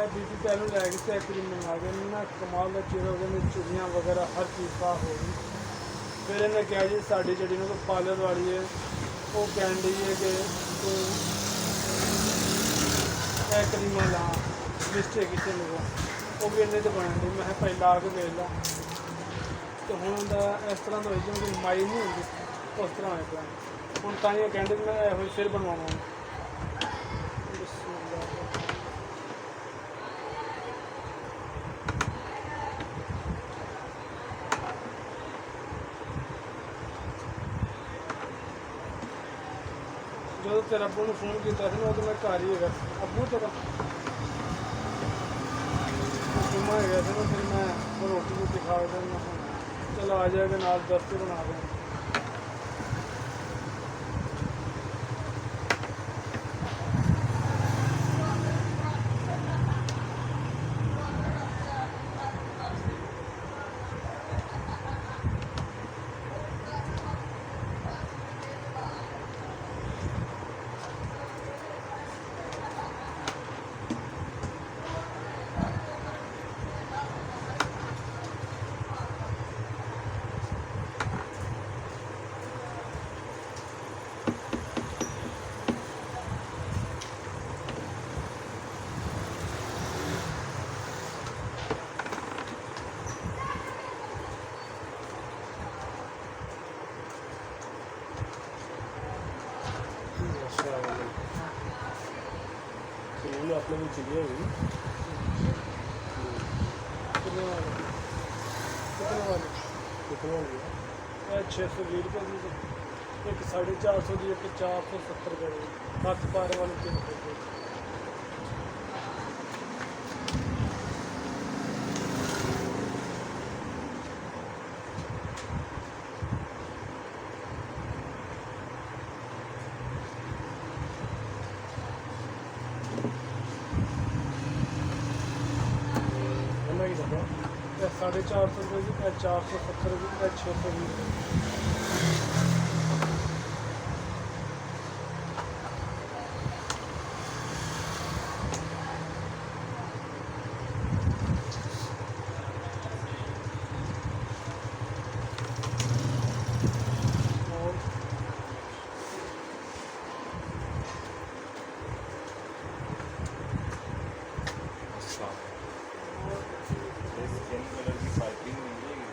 बीबी पहलू लैके चेक करी मंगा गए ना कमाल का चीज़ हो गया चुड़ियाँ वगैरह हर चीज़ साफ हो गई। फिर इन्हें कहा जी साड़ी जी ना कोई पार्लर वाली है वो कह दी है कि तू क्रीमा ला मिस्टेक किसी ने वो भी इन्हें तो बन दी मैं भाई ला के वेच ला तो हूँ इस तरह का हो कि माई नहीं होती उस तरह होने पाया हूँ ताइयों कहते मैं यहो फिर बनवावा जो तेरे अब्बू ने फोन किया था ना तो मैं घर ही है अब्बू तेरा जुम्मा है ना फिर मैं रोटी रोटी खा देना चलो आ जाएगा नाल दस्ते बना दें आपने भी चलिए हुई कितने वाले कितने वाली 620 रुपये की एक 450 की एक 470 रुपये की 10 12 वाले 3 रुपये की दफा 450 रुपये की 470 रुपये की 620 रुपये स्किन कलर की पाइपिंग मिल जाएगी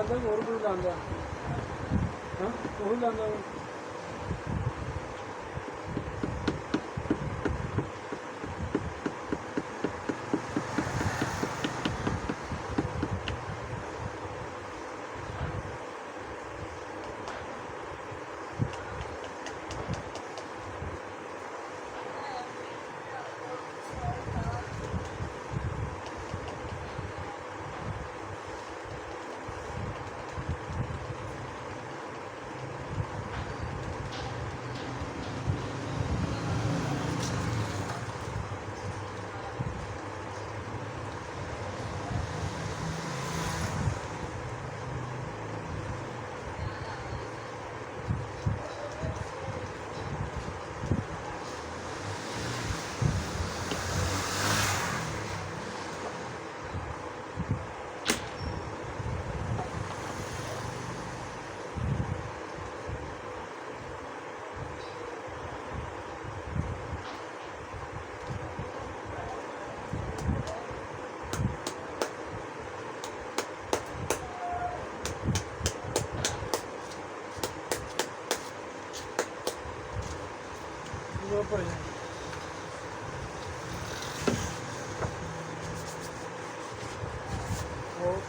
ਲਾਉਂਦਾ ਹੋਰ ਕੋਈ ਲਾਉਂਦਾ ਹਾਂ ਉਹ ਲਾਉਂਦਾ ਵਾ। ਭਾਈ ਉਹ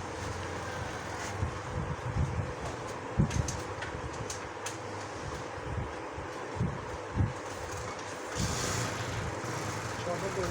ਛੋਟੇ